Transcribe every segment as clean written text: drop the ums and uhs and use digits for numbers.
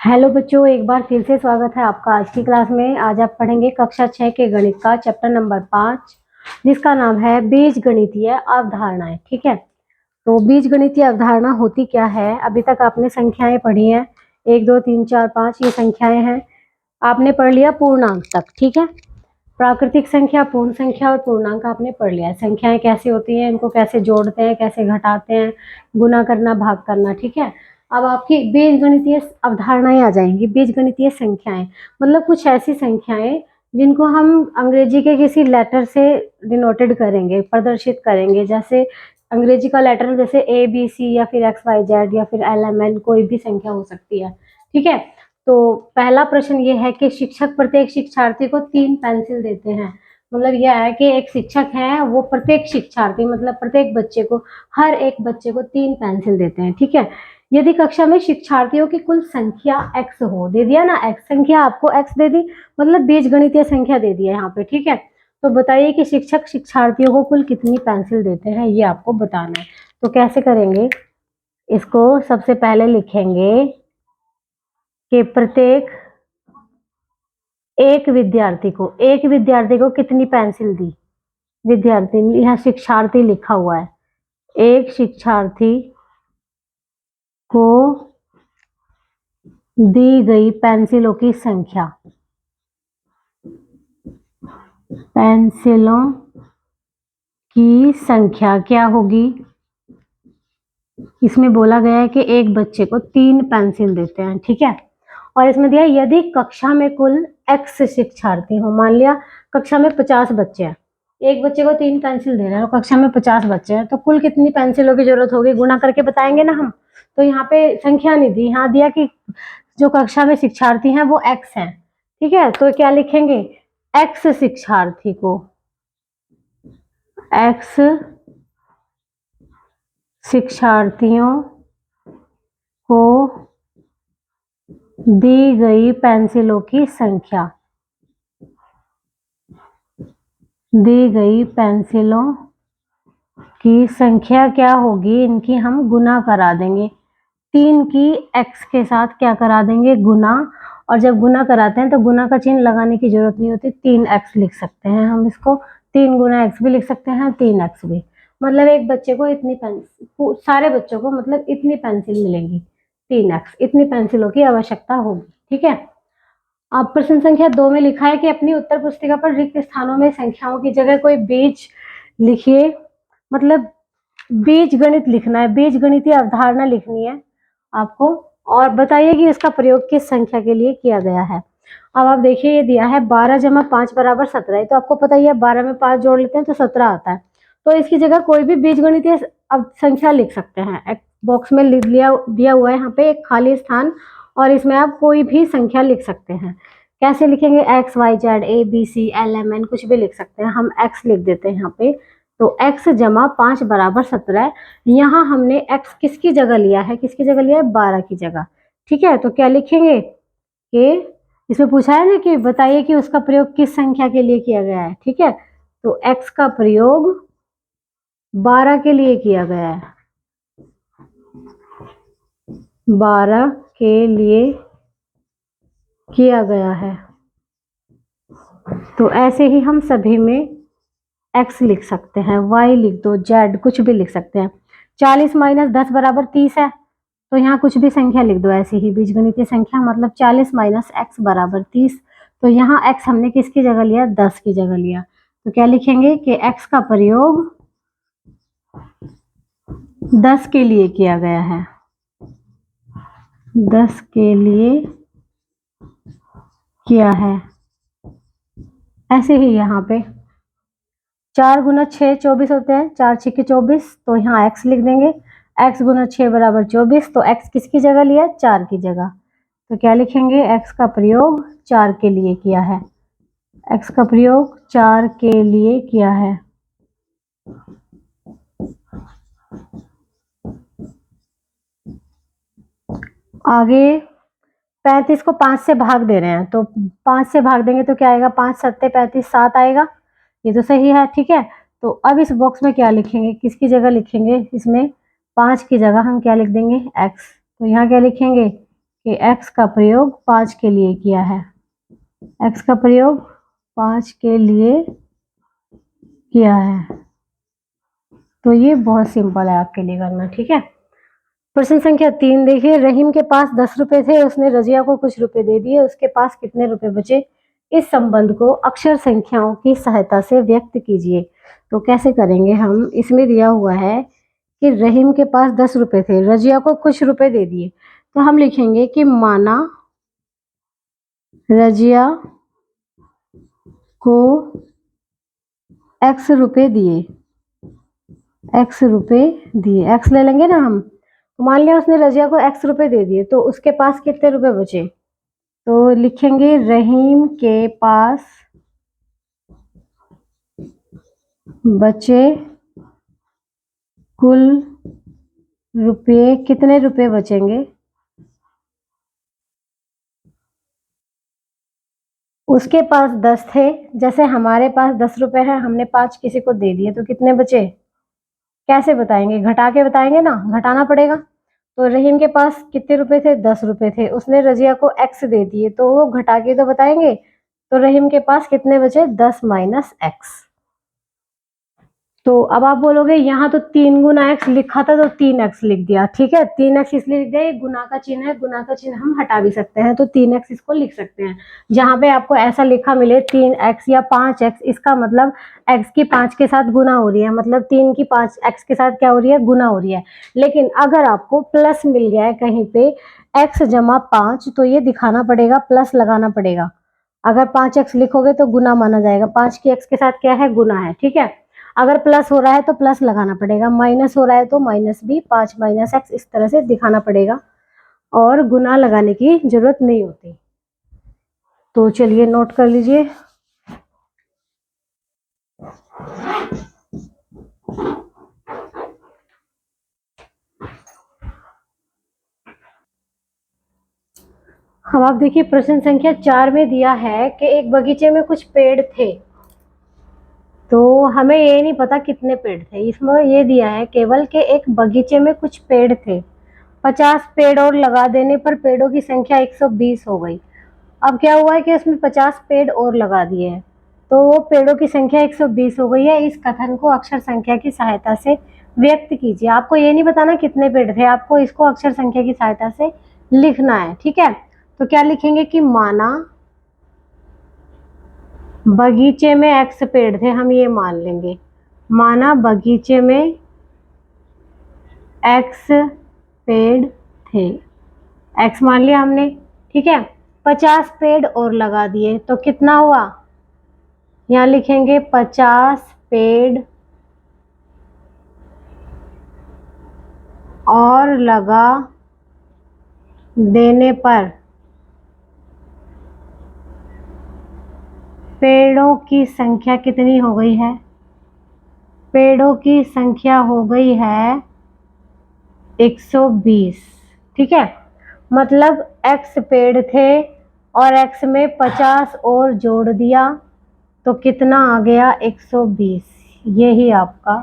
Hello बच्चों, एक बार फिर से स्वागत है आपका आज की क्लास में। आज आप पढ़ेंगे कक्षा 6 के गणित का चैप्टर नंबर 5, जिसका नाम है बीजगणितीय अवधारणाएं। ठीक है, तो बीजगणितीय अवधारणा होती क्या है? अभी तक आपने संख्याएं पढ़ी हैं, 1 2 3 4 5 ये संख्याएं हैं। आपने पढ़ लिया पूर्णांक तक। ठीक है, प्राकृतिक संख्या, पूर्ण संख्या और पूर्णांक आपने पढ़ लिया है। संख्याएं कैसी होती हैं, इनको कैसे जोड़ते हैं, कैसे घटाते हैं, गुना करना, भाग करना। ठीक है, अब आपकी बीजगणितीय अवधारणाएं आ जाएंगी। बीजगणितीय संख्याएं मतलब कुछ ऐसी संख्याएं जिनको हम अंग्रेजी के किसी लेटर से डिनोटेड करेंगे, प्रदर्शित करेंगे। जैसे अंग्रेजी का लेटर जैसे ABC या फिर XYZ या फिर LMN, कोई भी संख्या हो सकती है। ठीक है, तो पहला प्रश्न ये है कि शिक्षक प्रत्येक शिक्षार्थी को 3 पेंसिल देते हैं। मतलब यह है कि एक शिक्षक है, वो प्रत्येक शिक्षार्थी मतलब प्रत्येक बच्चे को, हर एक बच्चे को 3 पेंसिल देते हैं। ठीक है, यदि कक्षा में शिक्षार्थियों की कुल संख्या x हो, दे दिया ना x संख्या, आपको x दे दी, मतलब बीजगणितीय संख्या दे दिया यहाँ पे। ठीक है, तो बताइए कि शिक्षक शिक्षार्थियों को कुल कितनी पेंसिल देते हैं, ये आपको बताना है। तो कैसे करेंगे इसको? सबसे पहले लिखेंगे कि प्रत्येक एक विद्यार्थी को कितनी पेंसिल दी। विद्यार्थी, यहाँ शिक्षार्थी लिखा हुआ है। एक शिक्षार्थी को दी गई पेंसिलों की संख्या, पेंसिलों की संख्या क्या होगी? इसमें बोला गया है कि एक बच्चे को 3 पेंसिल देते हैं। ठीक है, और इसमें दिया यदि कक्षा में कुल x शिक्षार्थी हो। मान लिया कक्षा में 50 बच्चे हैं, एक बच्चे को 3 पेंसिल दे रहे हैं, कक्षा में 50 बच्चे हैं, तो कुल कितनी पेंसिलों की जरूरत होगी? गुणा करके बताएंगे ना हम। तो यहाँ पे संख्या नहीं दी, यहाँ दिया कि जो कक्षा में शिक्षार्थी हैं वो x हैं। ठीक है, तो क्या लिखेंगे? x शिक्षार्थी को, x शिक्षार्थियों को दी गई पेंसिलों की संख्या, दी गई पेंसिलों की संख्या क्या होगी? इनकी हम गुना करा देंगे। 3 की x के साथ क्या करा देंगे? गुना। और जब गुना कराते हैं तो गुना का चिन्ह लगाने की जरूरत नहीं होती, 3x लिख सकते हैं हम इसको। 3 गुना x भी लिख सकते हैं, 3x भी। मतलब एक बच्चे को इतनी पेंसिल, सारे बच्चों को मतलब इतनी पेंसिल मिलेंगी, 3x, इतनी पेंसिलों की आवश्यकता होगी। ठीक है, अब प्रश्न संख्या 2 में लिखा है कि अपनी उत्तर पुस्तिका पर रिक्त स्थानों में संख्याओं की जगह कोई बीज लिखिए। मतलब बीज गणित लिखना है, बीज गणितीय अवधारणा लिखनी है आपको, और बताइए कि इसका प्रयोग किस संख्या के लिए किया गया है। अब आप देखिए, ये दिया है 12 जमा 5 बराबर 17 है, तो आपको पता ही है 12 में 5 जोड़ लेते हैं तो 17 आता है। तो इसकी जगह कोई भी बीज गणितीय संख्या लिख सकते हैं। एक बॉक्स में लिख लिया, दिया हुआ है यहाँ पे एक खाली स्थान, और इसमें आप कोई भी संख्या लिख सकते हैं। कैसे लिखेंगे? XYZ ABC LMN कुछ भी लिख सकते हैं। हम x लिख देते हैं यहाँ पे, तो x जमा 5 बराबर 17। यहाँ हमने x किसकी जगह लिया है? किसकी जगह लिया है? 12 की जगह। ठीक है, तो क्या लिखेंगे कि इसमें पूछा है ना कि बताइए कि उसका प्रयोग किस संख्या के लिए किया गया है। ठीक है, तो x का प्रयोग 12 के लिए किया गया है, 12 के लिए किया गया है। तो ऐसे ही हम सभी में x लिख सकते हैं, y लिख दो, z कुछ भी लिख सकते हैं। 40 माइनस 10 बराबर 30 है, तो यहाँ कुछ भी संख्या लिख दो ऐसी ही बीजगणितीय संख्या। मतलब 40 माइनस x बराबर 30, तो यहाँ x हमने किसकी जगह लिया? 10 की जगह लिया। तो क्या लिखेंगे कि x का प्रयोग 10 के लिए किया गया है, 10 के लिए किया है। ऐसे ही यहाँ पे 4 गुना 6 24 होते हैं, 4 6 24, तो यहाँ x लिख देंगे। x गुना 6 बराबर 24, तो x किसकी जगह लिया? 4 की जगह। तो क्या लिखेंगे? x का प्रयोग 4 के लिए किया है, x का प्रयोग 4 के लिए किया है। आगे 35 को 5 से भाग दे रहे हैं, तो 5 से भाग देंगे तो क्या आएगा? 5 सत्ते 35, 7 आएगा। ये तो सही है। ठीक है, तो अब इस बॉक्स में क्या लिखेंगे? किसकी जगह लिखेंगे? इसमें 5 की जगह हम क्या लिख देंगे? x। तो यहाँ क्या लिखेंगे कि x का प्रयोग 5 के लिए किया है, x का प्रयोग 5 के लिए किया है। तो ये बहुत सिंपल है आपके लिए करना, ठीक है। प्रश्न संख्या 3 देखिए, रहीम के पास 10 रुपए थे, उसने रजिया को कुछ रुपए दे दिए, उसके पास कितने रुपए बचे? इस संबंध को अक्षर संख्याओं की सहायता से व्यक्त कीजिए। तो कैसे करेंगे हम? इसमें दिया हुआ है कि रहीम के पास 10 रुपए थे, रजिया को कुछ रुपए दे दिए, तो हम लिखेंगे कि माना रजिया को x रुपए दिए, x रुपए दिए, x ले लेंगे ना हम। तो मान लिया उसने रजिया को x रुपए दे दिए, तो उसके पास कितने रुपए बचे? तो लिखेंगे रहीम के पास बचे कुल रुपये, कितने रुपए बचेंगे? उसके पास 10 थे, जैसे हमारे पास 10 रुपए हैं, हमने 5 किसी को दे दिए, तो कितने बचे? कैसे बताएंगे? घटा के बताएंगे ना, घटाना पड़ेगा। तो रहीम के पास कितने रुपए थे? 10 रुपए थे, उसने रजिया को x दे दिए, तो वो घटा के तो बताएंगे। तो रहीम के पास कितने बचे? 10 माइनस x। तो अब आप बोलोगे यहाँ तो 3 गुना x लिखा था तो 3x लिख दिया, ठीक है। 3x इसलिए लिख दिया, ये गुना का चिन्ह है, गुना का चिन्ह हम हटा भी सकते हैं, तो 3x इसको लिख सकते हैं। जहां पे आपको ऐसा लिखा मिले 3x या 5x, इसका मतलब x की 5 के साथ गुना हो रही है, मतलब 3 की 5 x के साथ क्या हो रही है? गुना हो रही है। लेकिन अगर आपको प्लस मिल गया है कहीं पे x जमा 5, तो ये दिखाना पड़ेगा, प्लस लगाना पड़ेगा। अगर 5x लिखोगे तो गुना माना जाएगा, 5 की x के साथ क्या है? गुना है, ठीक है। अगर प्लस हो रहा है तो प्लस लगाना पड़ेगा, माइनस हो रहा है तो माइनस भी, 5 माइनस x इस तरह से दिखाना पड़ेगा, और गुना लगाने की जरूरत नहीं होती। तो चलिए नोट कर लीजिए। अब आप देखिए प्रश्न संख्या 4 में दिया है कि एक बगीचे में कुछ पेड़ थे, तो हमें ये नहीं पता कितने पेड़ थे। इसमें ये दिया है केवल कि एक बगीचे में कुछ पेड़ थे, 50 पेड़ और लगा देने पर पेड़ों की संख्या 120 हो गई। अब क्या हुआ है कि उसमें 50 पेड़ और लगा दिए हैं, तो वो पेड़ों की संख्या 120 हो गई है। इस कथन को अक्षर संख्या की सहायता से व्यक्त कीजिए। आपको ये नहीं बताना कितने पेड़ थे, आपको इसको अक्षर संख्या की सहायता से लिखना है, ठीक है। तो क्या लिखेंगे कि माना बगीचे में x पेड़ थे, हम ये मान लेंगे, माना बगीचे में x पेड़ थे, x मान लिया हमने, ठीक है। 50 पेड़ और लगा दिए, तो कितना हुआ? यहाँ लिखेंगे 50 पेड़ और लगा देने पर पेड़ों की संख्या कितनी हो गई है? पेड़ों की संख्या हो गई है 120, ठीक है। मतलब x पेड़ थे और x में 50 और जोड़ दिया, तो कितना आ गया? 120। यही आपका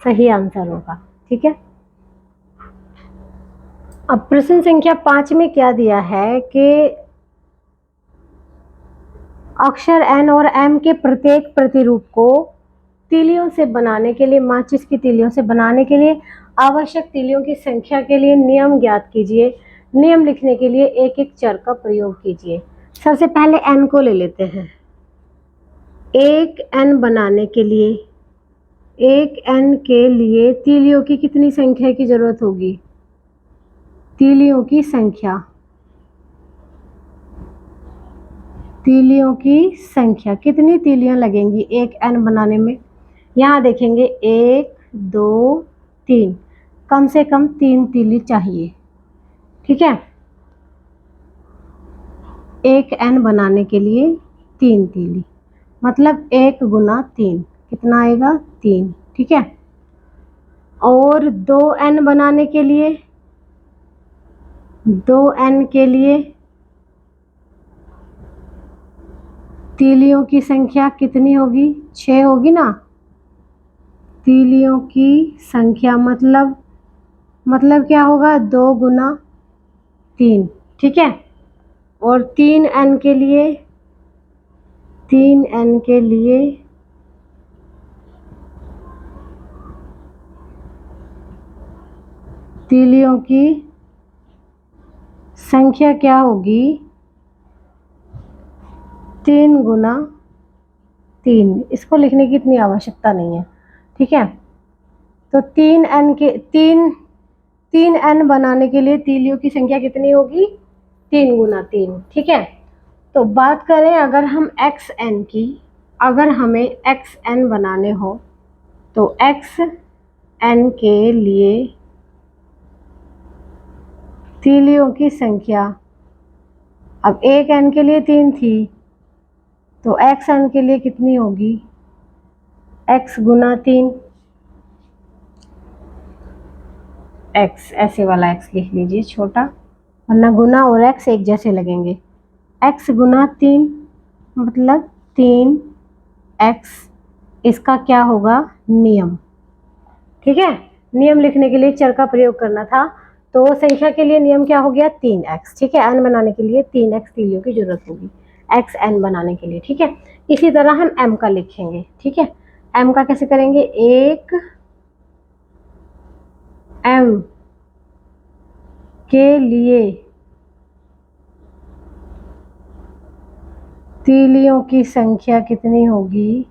सही आंसर होगा, ठीक है। अब प्रश्न संख्या 5 में क्या दिया है कि अक्षर n और m के प्रत्येक प्रतिरूप को तीलियों से बनाने के लिए, माचिस की तीलियों से बनाने के लिए आवश्यक तीलियों की संख्या के लिए नियम ज्ञात कीजिए। नियम लिखने के लिए एक एक चर का प्रयोग कीजिए। सबसे पहले n को ले लेते हैं। एक n बनाने के लिए, एक n के लिए तीलियों की कितनी संख्या की जरूरत होगी? तीलियों की संख्या, तीलियों की संख्या, कितनी तीलियां लगेंगी एक n बनाने में? यहाँ देखेंगे 1 2 3, कम से कम 3 तीली चाहिए, ठीक है। एक n बनाने के लिए 3 तीली, मतलब 1 गुना 3 कितना आएगा? 3, ठीक है। और 2n बनाने के लिए, 2n के लिए तीलियों की संख्या कितनी होगी? 6 होगी ना। तीलियों की संख्या मतलब क्या होगा? 2 गुना 3, ठीक है। और 3n के लिए तीलियों की संख्या क्या होगी? 3 गुना 3। इसको लिखने की इतनी आवश्यकता नहीं है, ठीक है। तो 3n बनाने के लिए तीलियों की संख्या कितनी होगी? 3 गुना 3, ठीक है। तो बात करें अगर हमें xn बनाने हो तो xn के लिए तीलियों की संख्या, अब एक n के लिए 3 थी तो xn के लिए कितनी होगी? x गुना 3, x ऐसे वाला x लिख लीजिए छोटा, वरना गुना और x एक जैसे लगेंगे। x गुना 3 मतलब 3x। इसका क्या होगा? नियम, ठीक है। नियम लिखने के लिए चर का प्रयोग करना था, तो संख्या के लिए नियम क्या हो गया? 3x, ठीक है। n बनाने के लिए 3x तीलियों की जरूरत होगी xn बनाने के लिए, ठीक है। इसी तरह हम m का लिखेंगे, ठीक है। m का कैसे करेंगे? एक m के लिए तीलियों की संख्या कितनी होगी?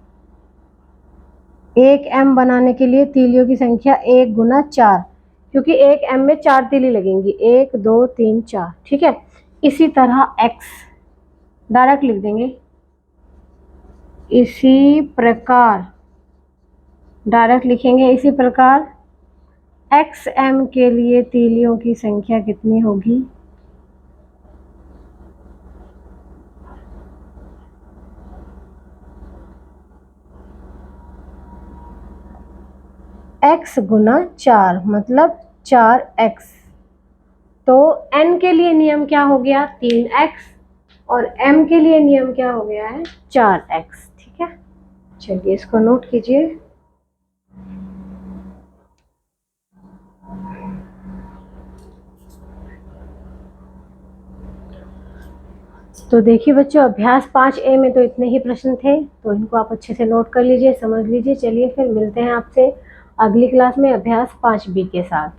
एक m बनाने के लिए तीलियों की संख्या 1 गुना 4, क्योंकि एक m में 4 तीली लगेंगी, 1 2 3 4, ठीक है। इसी तरह x डायरेक्ट लिख देंगे, इसी प्रकार डायरेक्ट लिखेंगे। इसी प्रकार xm के लिए तीलियों की संख्या कितनी होगी? x गुना 4 मतलब 4x। तो n के लिए नियम क्या हो गया? 3x, और m के लिए नियम क्या हो गया है? 4x, ठीक है। चलिए इसको नोट कीजिए। तो देखिए बच्चों, अभ्यास 5A में तो इतने ही प्रश्न थे, तो इनको आप अच्छे से नोट कर लीजिए, समझ लीजिए। चलिए फिर मिलते हैं आपसे अगली क्लास में अभ्यास 5B के साथ।